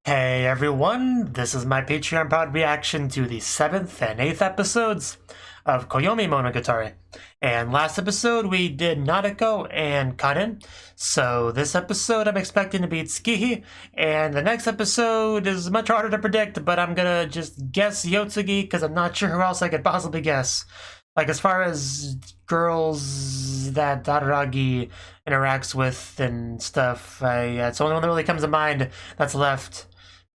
Hey everyone, this is my Patreon proud reaction to the 7th and 8th episodes of Koyomimonogatari. And last episode we did Nanako and Karin, so this episode I'm expecting to be Tsukihi, and the next episode is much harder to predict, but I'm gonna just guess Yotsugi because I'm not sure who else I could possibly guess. Like, as far as girls that Aragi interacts with and stuff, it's the only one that really comes to mind that's left.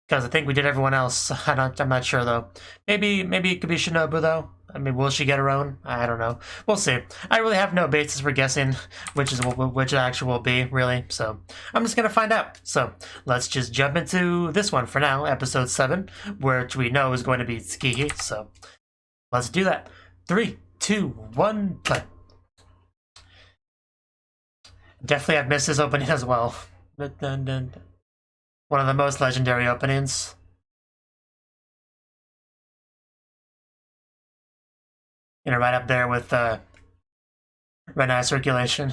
Because I think we did everyone else. I'm not sure though. Maybe it could be Shinobu though. I mean, will she get her own? I don't know. We'll see. I really have no basis for guessing which it actually will be, really. So I'm just gonna find out. So let's just jump into this one for now, episode 7, which we know is going to be Tsukihi. So let's do that. 3, 2, 1, play. Definitely have missed this opening as well. One of the most legendary openings. You know, right up there with Red Eye Circulation.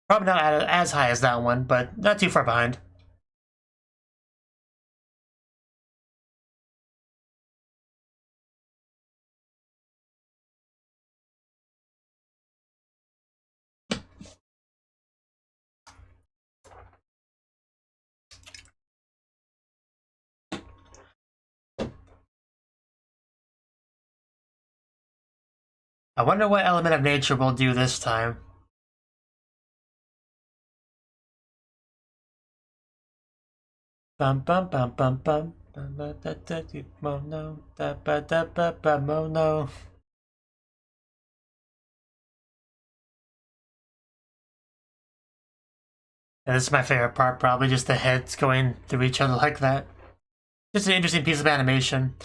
Probably not as high as that one, but not too far behind. I wonder what element of nature we'll do this time. Bum bum bum bum bum. Mono. And this is my favorite part, probably just the heads going through each other like that. Just an interesting piece of animation.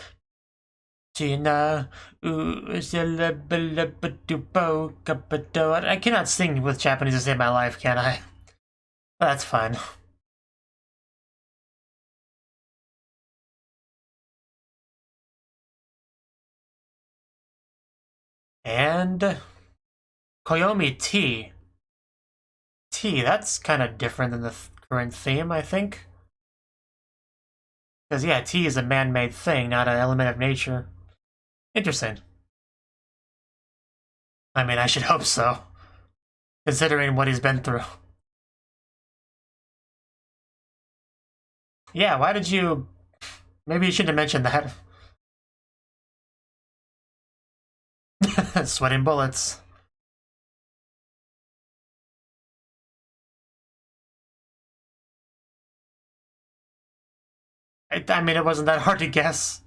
I cannot sing with Japanese to save my life, can I? That's fine. And Koyomi T. That's kind of different than the current theme, I think. Because, yeah, tea is a man-made thing, not an element of nature. Interesting. I mean, I should hope so, considering what he's been through. Yeah, why did you... Maybe you shouldn't have mentioned that. Sweating bullets. I mean, it wasn't that hard to guess.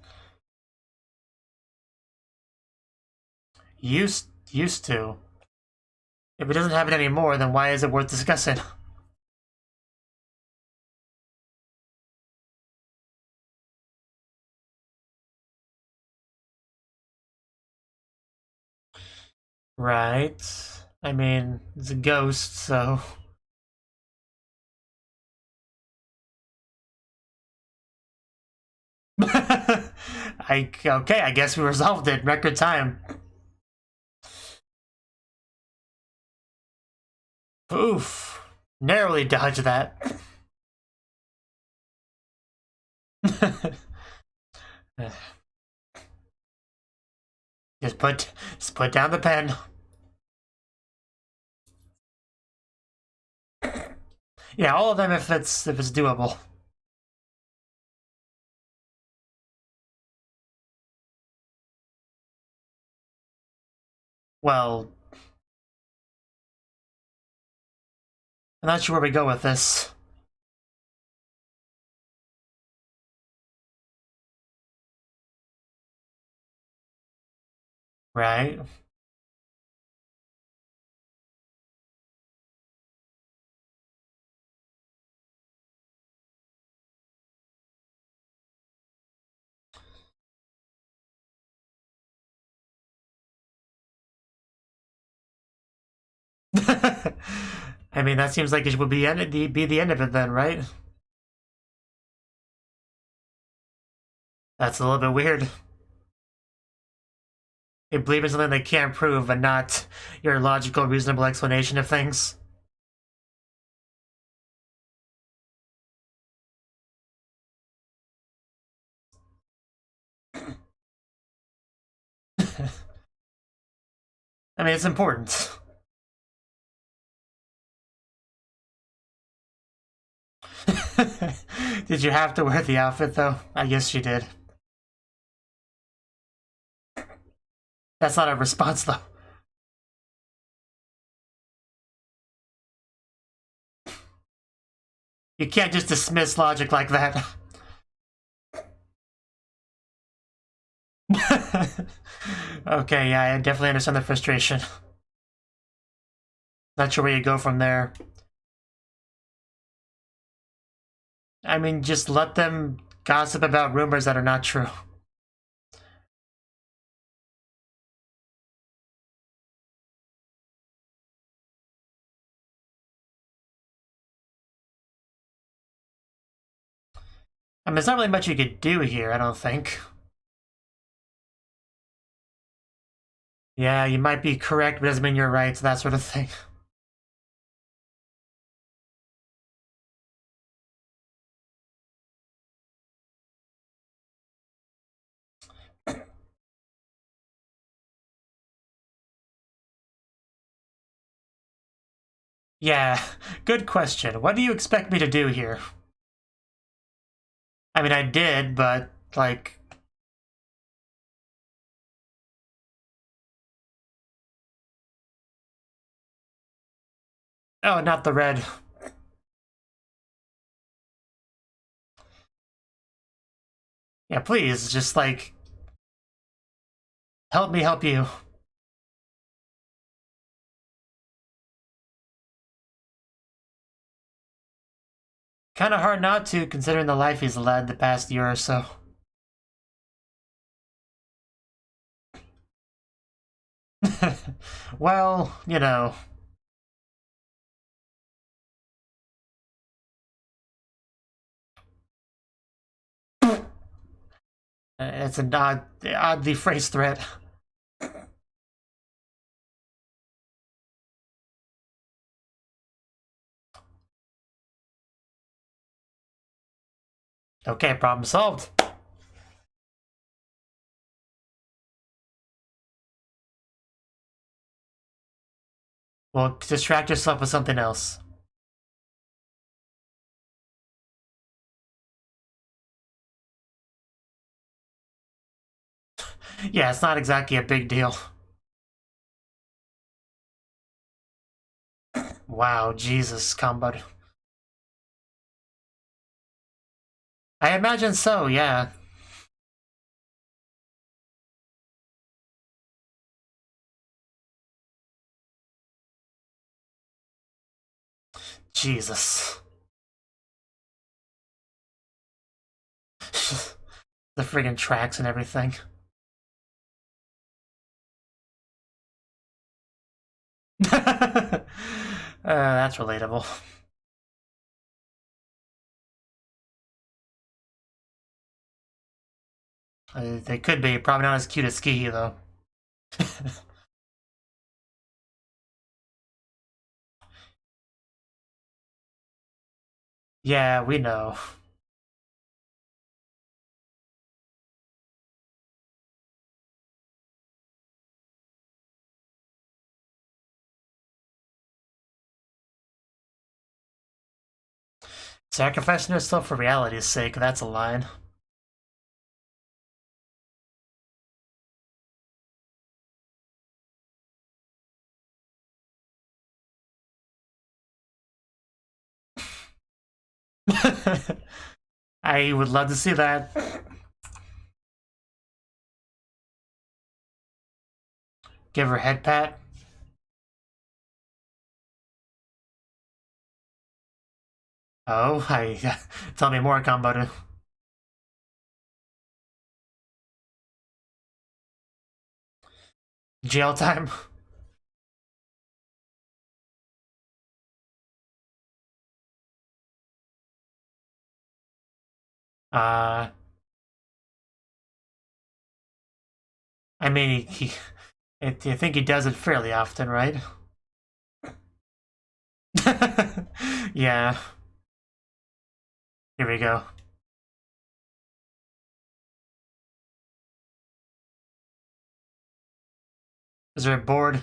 Used to. If it doesn't happen anymore, then why is it worth discussing? Right. I mean, it's a ghost, so... Okay, I guess we resolved it. Record time. Oof. Narrowly dodged that. Just put down the pen. Yeah, all of them if it's doable. Well, I'm not sure where we go with this. Right? I mean, that seems like it would be the end of it then, right? That's a little bit weird. They believe in something they can't prove, but not your logical, reasonable explanation of things. I mean, it's important. Did you have to wear the outfit, though? I guess you did. That's not a response, though. You can't just dismiss logic like that. Okay, yeah, I definitely understand the frustration. Not sure where you go from there. I mean, just let them gossip about rumors that are not true. I mean, there's not really much you could do here, I don't think. Yeah, you might be correct, but doesn't mean you're right, that sort of thing. Yeah, good question. What do you expect me to do here? I mean, I did, but, like... Oh, not the red. Yeah, please, just, like... Help me help you. Kinda hard not to, considering the life he's led the past year or so. Well, you know... It's an oddly phrased threat. Okay, problem solved. Well, distract yourself with something else. Yeah, it's not exactly a big deal. Wow, Jesus, combo. I imagine so, yeah. Jesus. The friggin' tracks and everything. That's relatable. They could be, probably not as cute as Ski, though. Yeah, we know. Sacrificing yourself for reality's sake, that's a line. I would love to see that. Give her a head pat. Oh, tell me more, combo. Jail time. Uh, I mean, I think he does it fairly often, right? Yeah. Here we go. Is there a board?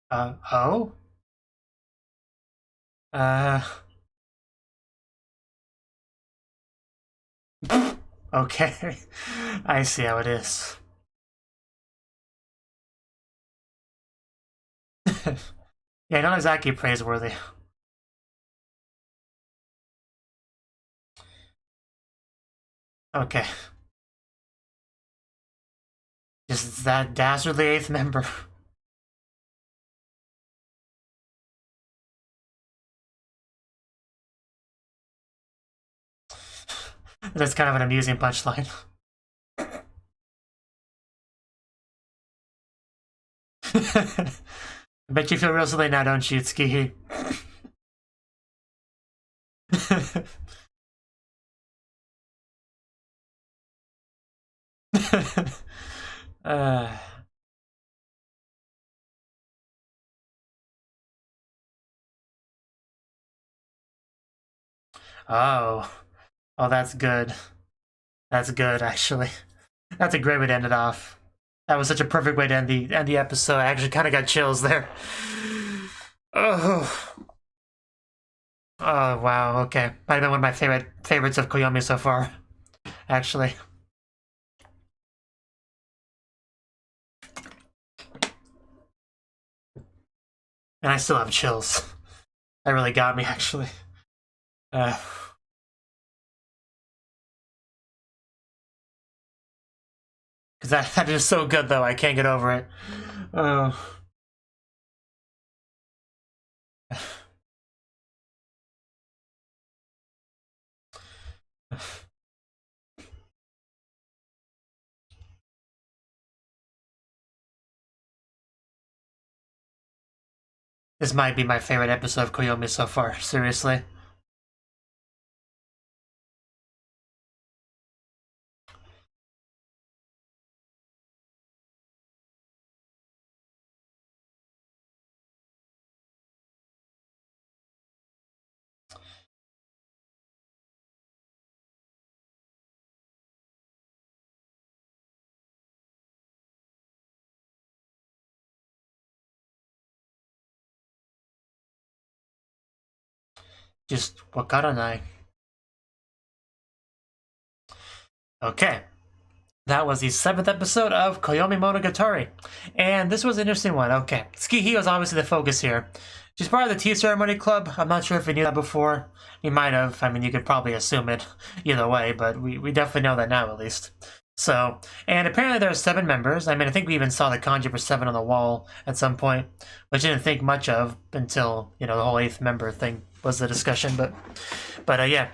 Oh? Okay. I see how it is. Yeah, not exactly praiseworthy. Okay. Just that dastardly 8th member. That's kind of an amusing punchline. I bet you feel real silly now, don't you, Tsukihi? uh, oh. Oh, that's good. That's good, actually. That's a great way to end it off. That was such a perfect way to end the episode. I actually kind of got chills there. Oh. Oh, wow, okay. Might have been one of my favorites of Koyomi so far, actually. And I still have chills. That really got me, actually. Because that is so good, though. I can't get over it. This might be my favorite episode of Koyomi so far, seriously. Just wakaranai. Okay. That was the 7th episode of Koyomimonogatari. And this was an interesting one. Okay. Tsukihi was obviously the focus here. She's part of the tea ceremony club. I'm not sure if you knew that before. You might have. I mean, you could probably assume it either way, but we definitely know that now, at least. So, and apparently there are 7 members. I mean, I think we even saw the kanji for 7 on the wall at some point, which I didn't think much of until, the whole 8th member thing was the discussion. But yeah.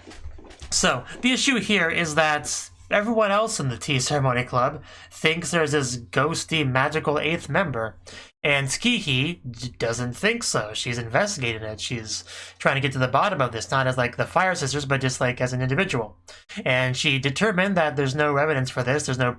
So, the issue here is that everyone else in the tea ceremony club thinks there's this ghosty magical 8th member, and Tsukihi doesn't think so. She's investigating it. She's trying to get to the bottom of this, not as like the Fire Sisters, but just like as an individual. And she determined that there's no evidence for this. There's no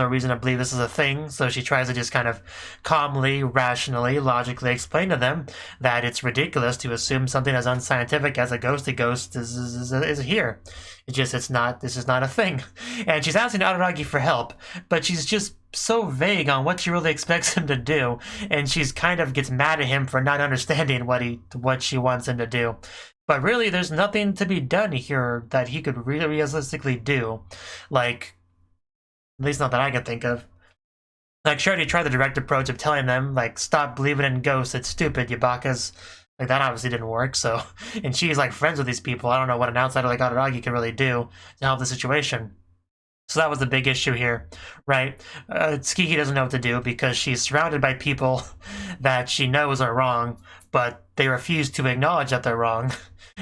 reason to believe this is a thing, so she tries to just kind of calmly, rationally, logically explain to them that it's ridiculous to assume something as unscientific as a ghosty ghost is here. This is not a thing. And she's asking Araragi for help, but she's just so vague on what she really expects him to do, and she's kind of gets mad at him for not understanding what she wants him to do. But really, there's nothing to be done here that he could really realistically do. Like, at least not that I can think of. Like, sure, he tried the direct approach of telling them, like, stop believing in ghosts, it's stupid, you bakas. Like, that obviously didn't work, so... And she's, like, friends with these people. I don't know what an outsider like Araragi can really do to help the situation. So that was the big issue here, right? Tsukihi doesn't know what to do because she's surrounded by people that she knows are wrong, but they refuse to acknowledge that they're wrong,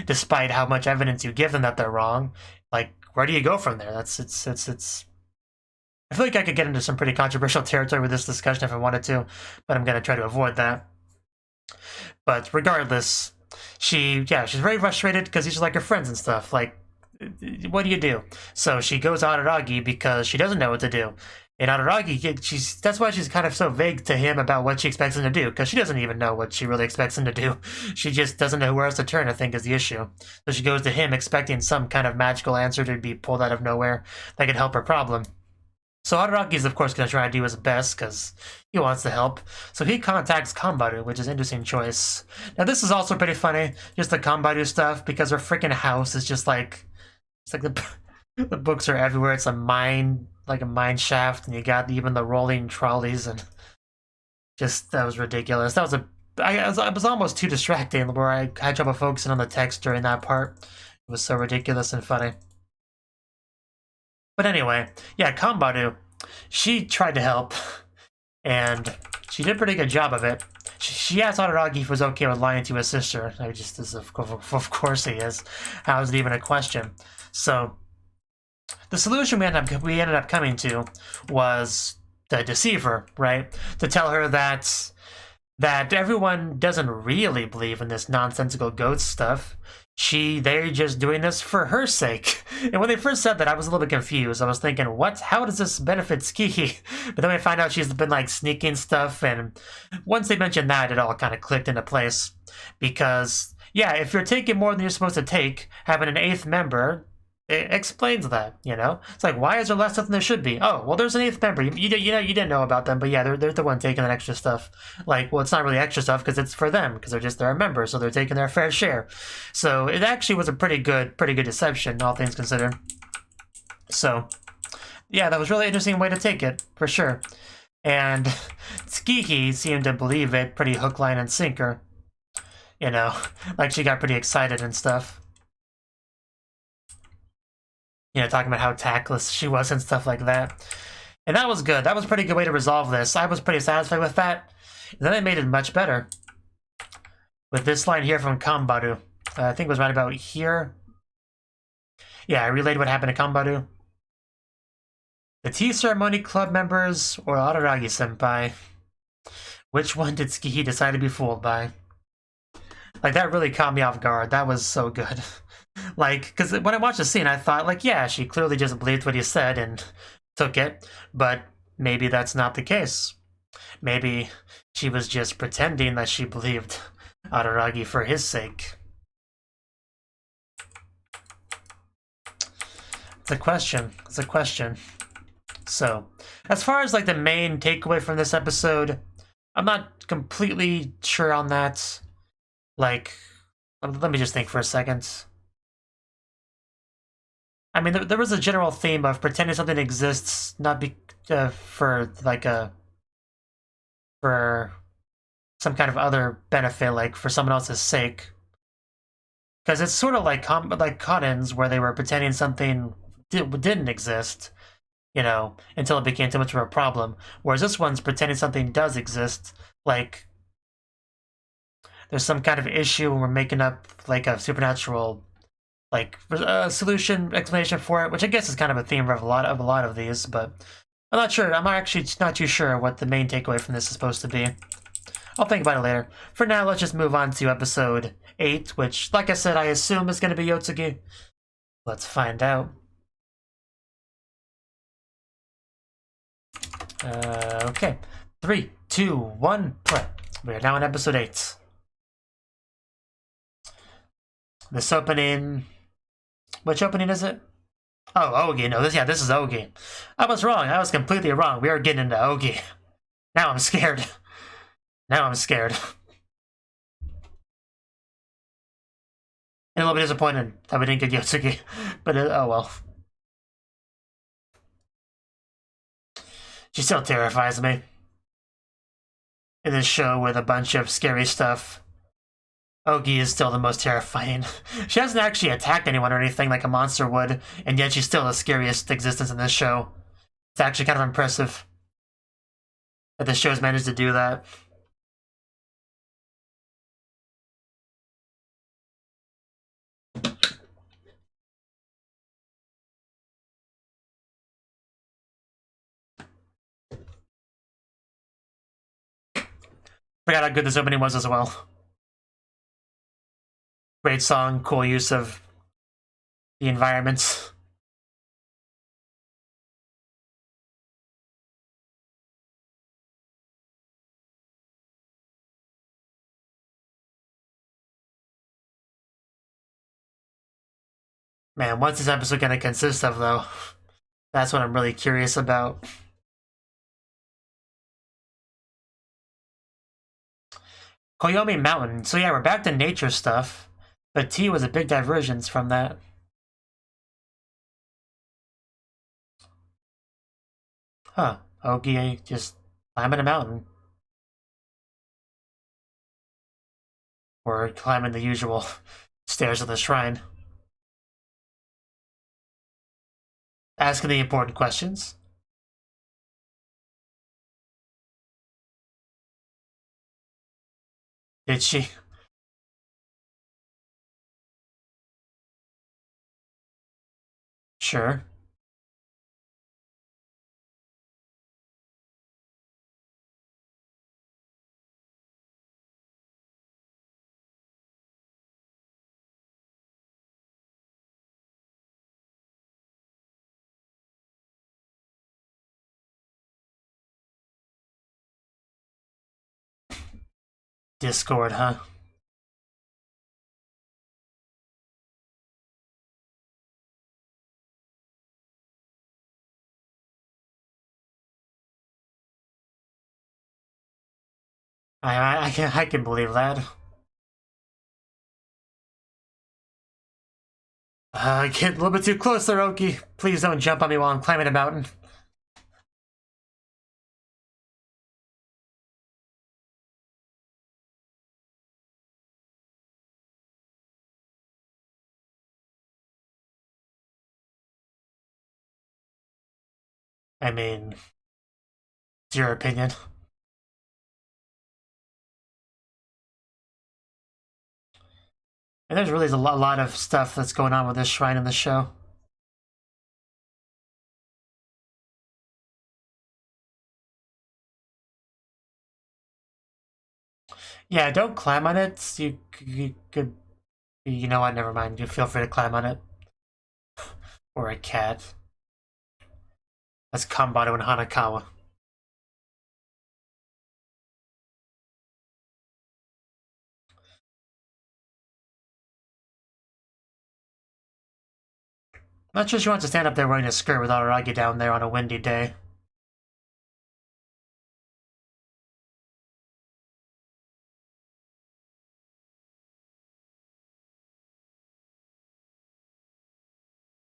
despite how much evidence you give them that they're wrong. Like, where do you go from there? It's I feel like I could get into some pretty controversial territory with this discussion if I wanted to, but I'm going to try to avoid that. But regardless, she's very frustrated because these are like her friends and stuff. Like, what do you do? So she goes on Aragi because she doesn't know what to do. And Araragi, that's why she's kind of so vague to him about what she expects him to do, because she doesn't even know what she really expects him to do. She just doesn't know where else to turn, I think, is the issue. So she goes to him expecting some kind of magical answer to be pulled out of nowhere that could help her problem. So Araragi's, of course, going to try to do his best, because he wants to help. So he contacts Kambaru, which is an interesting choice. Now, this is also pretty funny, just the Kambaru stuff, because her freaking house is just like... It's like the books are everywhere. It's a mine shaft, and you got even the rolling trolleys, and just that was ridiculous. That was it was almost too distracting, where I had trouble focusing on the text during that part. It was so ridiculous and funny. But anyway, yeah, Kambaru, she tried to help, and she did a pretty good job of it. She asked Araragi if he was okay with lying to his sister. I just, of course he is. How is it even a question? So the solution we ended up coming to was to deceive her, right? To tell her that everyone doesn't really believe in this nonsensical goat stuff. They're just doing this for her sake. And when they first said that, I was a little bit confused. I was thinking, what? How does this benefit Ski? But then we find out she's been like sneaking stuff, and once they mentioned that, it all kind of clicked into place. Because, yeah, if you're taking more than you're supposed to take, having an 8th member, it explains that, you know? It's like, why is there less stuff than there should be? Oh, well, there's an 8th member. You didn't know about them, but yeah, they're the one taking that extra stuff. Like, well, it's not really extra stuff because it's for them, because they're a member, so they're taking their fair share. So it actually was a pretty good deception, all things considered. So, yeah, that was a really interesting way to take it, for sure. And Tsukiki seemed to believe it pretty hook, line, and sinker. You know, like she got pretty excited and stuff. You know, talking about how tactless she was and stuff like that. And that was good. That was a pretty good way to resolve this. I was pretty satisfied with that. And then they made it much better. With this line here from Kambaru. I think it was right about here. Yeah, I relayed what happened to Kambaru. The tea ceremony club members or Araragi-senpai? Which one did Tsukihi decide to be fooled by? Like, that really caught me off guard. That was so good. Like, because when I watched the scene, I thought, like, yeah, she clearly just believed what he said and took it, but maybe that's not the case. Maybe she was just pretending that she believed Araragi for his sake. It's a question. It's a question. So, as far as, like, the main takeaway from this episode, I'm not completely sure on that. Like, let me just think for a second. I mean, there was a general theme of pretending something exists, not for some kind of other benefit, like for someone else's sake. Because it's sort of like Cotton's, where they were pretending something didn't exist, you know, until it became too much of a problem. Whereas this one's pretending something does exist, like there's some kind of issue and we're making up like a supernatural like solution explanation for it, which I guess is kind of a theme of a lot of these, but I'm not sure. I'm actually not too sure what the main takeaway from this is supposed to be. I'll think about it later. For now, let's just move on to episode 8, which, like I said, I assume is going to be Yotsugi. Let's find out. Okay. 3, 2, 1, play. We are now in episode 8. This opening... Which opening is it? Oh, Ogi. No, this is Ogi. I was wrong. I was completely wrong. We are getting into Ogi. Now I'm scared. Now I'm scared. And a little bit disappointed that we didn't get Yotsugi. But, oh well. She still terrifies me. In this show with a bunch of scary stuff, Ogi is still the most terrifying. She hasn't actually attacked anyone or anything like a monster would, and yet she's still the scariest existence in this show. It's actually kind of impressive that the show's managed to do that. Forgot how good this opening was as well. Great song, cool use of the environments. Man, what's this episode gonna consist of, though? That's what I'm really curious about. Koyomi Mountain. So yeah, we're back to nature stuff. But tea was a big divergence from that. Huh. Ogie just climbing a mountain. Or climbing the usual stairs of the shrine. Asking the important questions. Did she? Sure. Discord, huh? I can believe that. Get a little bit too close there, Oki. Please don't jump on me while I'm climbing a mountain. I mean, it's your opinion. And there's really a lot of stuff that's going on with this shrine in the show. Yeah, don't climb on it. You could. You know what? Never mind. You feel free to climb on it. Or a cat. That's Kanbato and Hanakawa. Not sure she wants to stand up there wearing a skirt with Aragi down there on a windy day.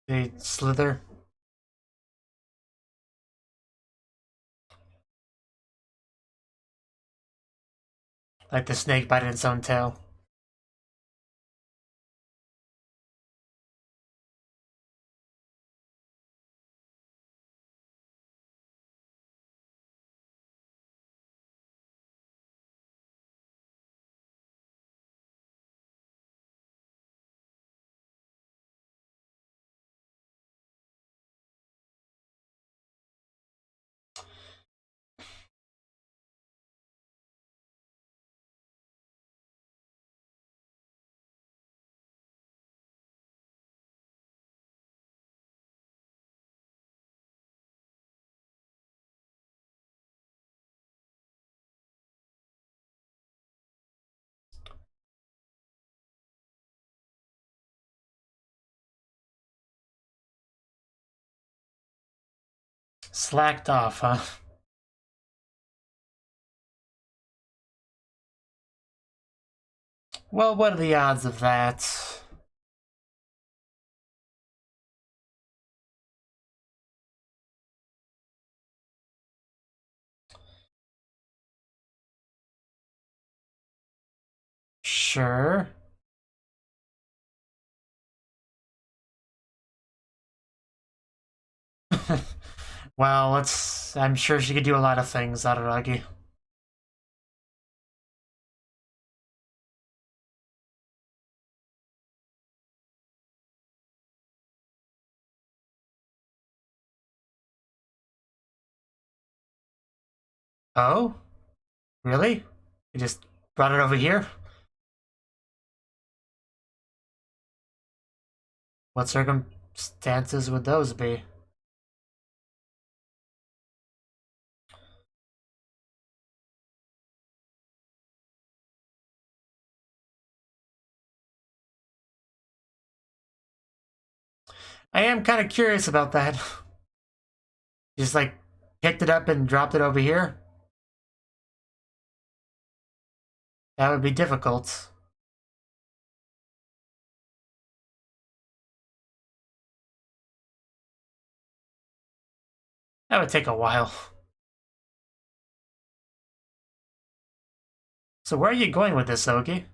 They slither. Like the snake biting its own tail. Slacked off, huh? Well, what are the odds of that? Sure. Well, let's. I'm sure she could do a lot of things, Araragi. Oh? Really? You just brought it over here? What circumstances would those be? I am kind of curious about that. Just like picked it up and dropped it over here. That would be difficult. That would take a while. So where are you going with this, Ogi?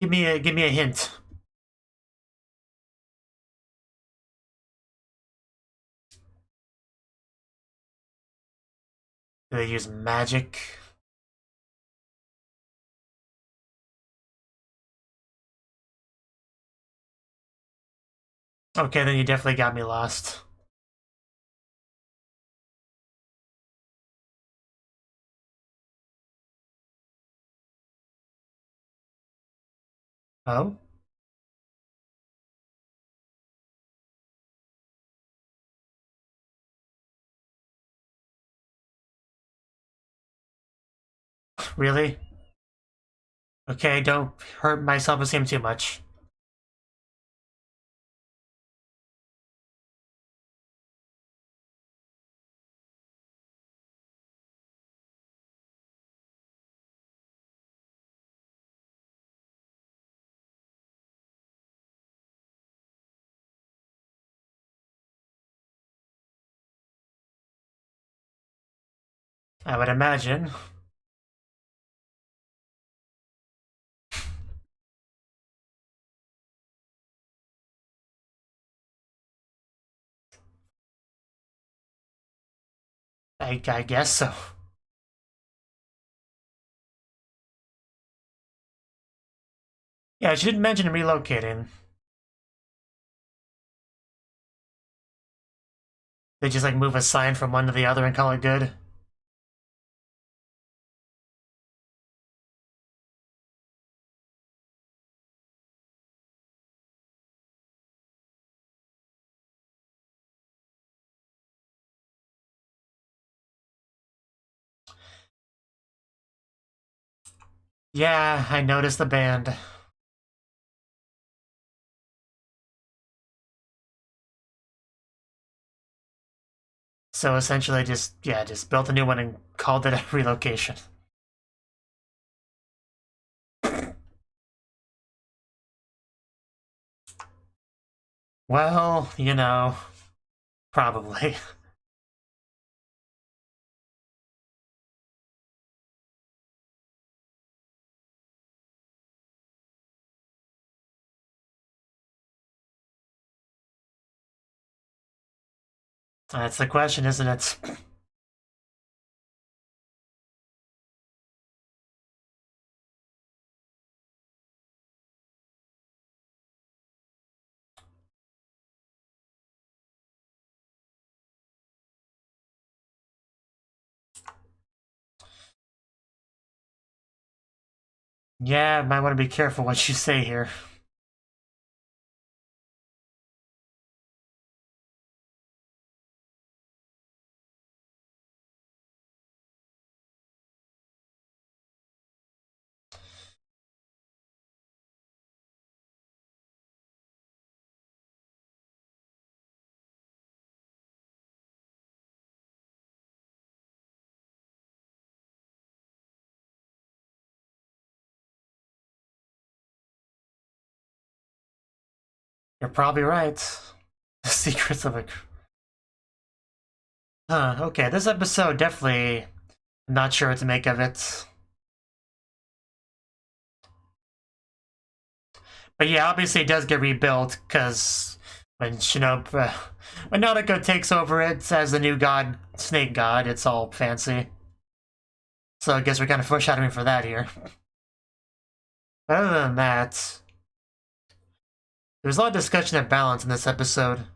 Give me a hint. Do they use magic? Okay, then you definitely got me lost. Oh? Really? Okay, don't hurt my self-esteem too much. I would imagine. I guess so. Yeah, she didn't mention relocating. They just like move a sign from one to the other and call it good. Yeah, I noticed the band. So essentially just built a new one and called it a relocation. Well, you know, probably. That's the question, isn't it? Yeah, might want to be careful what you say here. You're probably right. The secrets of a... Huh, okay, this episode definitely... I'm not sure what to make of it. But yeah, obviously it does get rebuilt, because when when Naruto takes over it as the new god, snake god, it's all fancy. So I guess we're kind of foreshadowing for that here. But other than that, there's a lot of discussion of balance in this episode.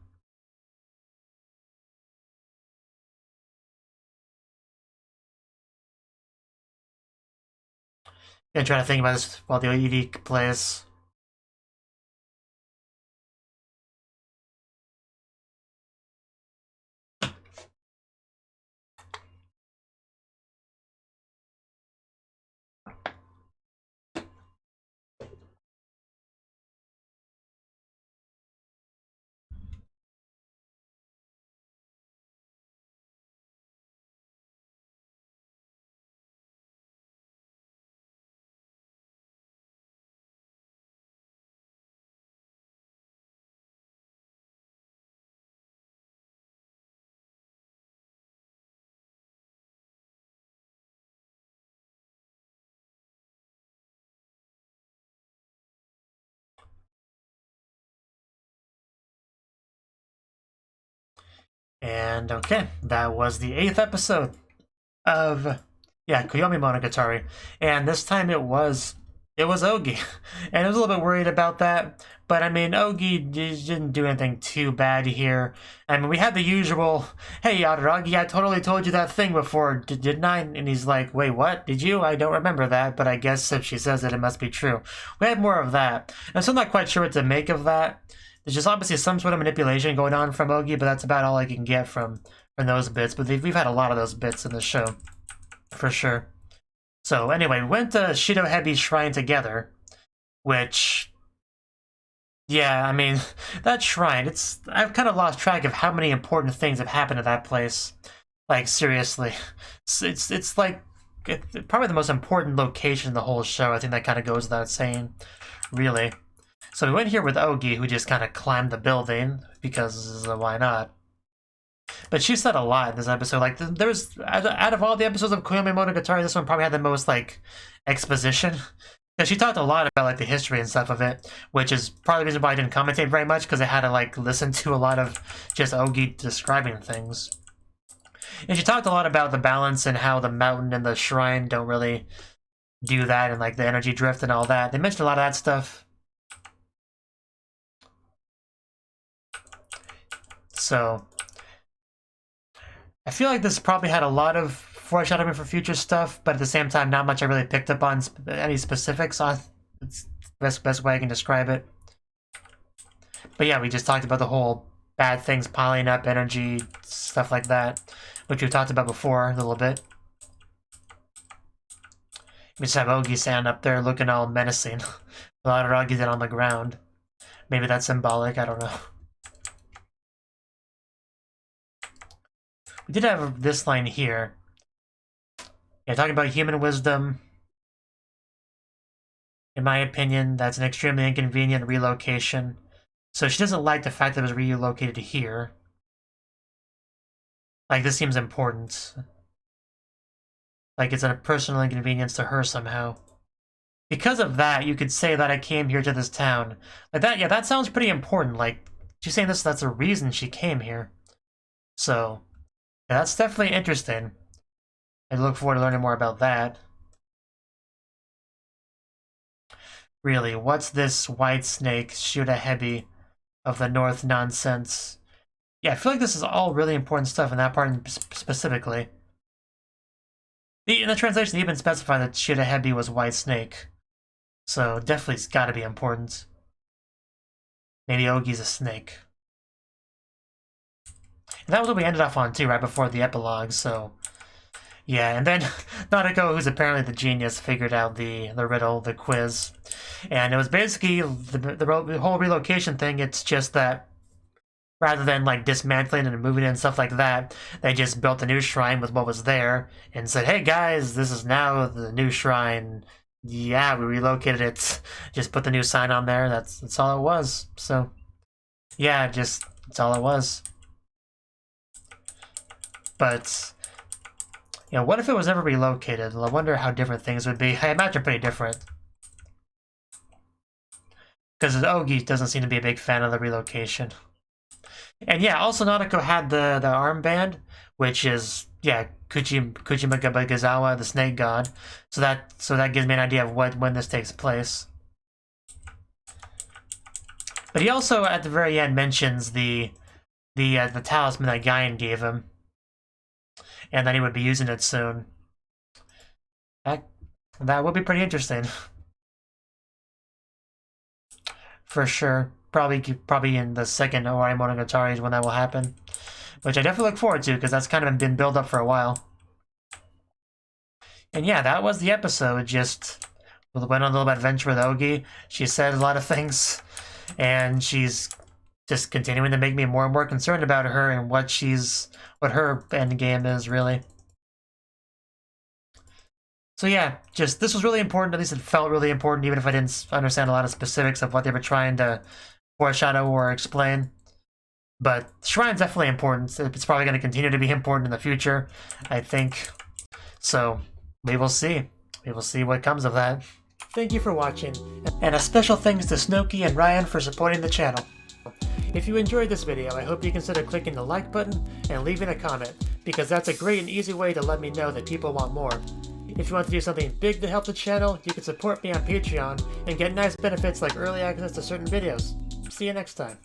Gonna try to think about this while the ED plays. And okay, that was the 8th episode of Koyomimonogatari. And this time it was Ogi. And I was a little bit worried about that. But I mean, Ogi didn't do anything too bad here. I mean, we had the usual, hey, Yadaragi, I totally told you that thing before, didn't I? And he's like, wait, what? Did you? I don't remember that, but I guess if she says it, it must be true. We had more of that. I'm still not quite sure what to make of that. There's just obviously some sort of manipulation going on from Ogi, but that's about all I can get from those bits. But we've had a lot of those bits in the show, for sure. So anyway, we went to Shidohebi's shrine together, which, yeah, I mean, that shrine, I've kind of lost track of how many important things have happened at that place. Like, seriously. It's like, probably the most important location in the whole show. I think that kind of goes without saying, really. So we went here with Ogi, who just kind of climbed the building, because why not? But she said a lot in this episode. Like, there's, out of all the episodes of Koyomimonogatari, this one probably had the most, like, exposition. Because she talked a lot about, like, the history and stuff of it, which is probably the reason why I didn't commentate very much, because I had to, like, listen to a lot of just Ogi describing things. And she talked a lot about the balance and how the mountain and the shrine don't really do that, and, like, the energy drift and all that. They mentioned a lot of that stuff. So I feel like this probably had a lot of foreshadowing for future stuff, but at the same time, not much I really picked up on any specifics. It's the best way I can describe it. But yeah, we just talked about the whole bad things piling up, energy, stuff like that, which we've talked about before a little bit. We just have Ogi stand up there looking all menacing. A lot of Aragi on the ground. Maybe that's symbolic, I don't know. We did have this line here. Yeah, talking about human wisdom. In my opinion, that's an extremely inconvenient relocation. So she doesn't like the fact that it was relocated to here. Like, this seems important. Like, it's a personal inconvenience to her somehow. Because of that, you could say that I came here to this town. Like that, yeah, that sounds pretty important. Like, she's saying that's a reason she came here. So, yeah, that's definitely interesting. I look forward to learning more about that. Really, what's this white snake, Shidohebi of the North nonsense? Yeah, I feel like this is all really important stuff in that part specifically. In the translation, they even specify that Shidohebi was white snake. So, definitely it's gotta be important. Maybe Ogi's a snake. And that was what we ended off on too, right before the epilogue, so... Yeah, and then Nanako, who's apparently the genius, figured out the riddle, the quiz. And it was basically the whole relocation thing, it's just that rather than like dismantling and moving it and stuff like that, they just built a new shrine with what was there and said, hey guys, this is now the new shrine. Yeah, we relocated it. Just put the new sign on there. That's all it was. So, yeah, that's all it was. But, you know, what if it was never relocated? I wonder how different things would be. I imagine pretty different. Because Ogi doesn't seem to be a big fan of the relocation. And yeah, also Nanako had the armband, which is, yeah, Kuchimagazawa, the snake god. So that gives me an idea of when this takes place. But he also, at the very end, mentions the talisman that Gaian gave him. And that he would be using it soon. That would be pretty interesting. For sure. Probably in the second HolyMimonogatari is when that will happen. Which I definitely look forward to, because that's kind of been built up for a while. And yeah, that was the episode. Just went on a little adventure with Ogi. She said a lot of things, and she's just continuing to make me more and more concerned about her and what her end game is, really. So yeah, just this was really important. At least it felt really important, even if I didn't understand a lot of specifics of what they were trying to foreshadow or explain. But Shrine's definitely important. It's probably going to continue to be important in the future, I think. So we will see. We will see what comes of that. Thank you for watching, and a special thanks to Cnouki and Ryan for supporting the channel. If you enjoyed this video, I hope you consider clicking the like button and leaving a comment, because that's a great and easy way to let me know that people want more. If you want to do something big to help the channel, you can support me on Patreon and get nice benefits like early access to certain videos. See you next time.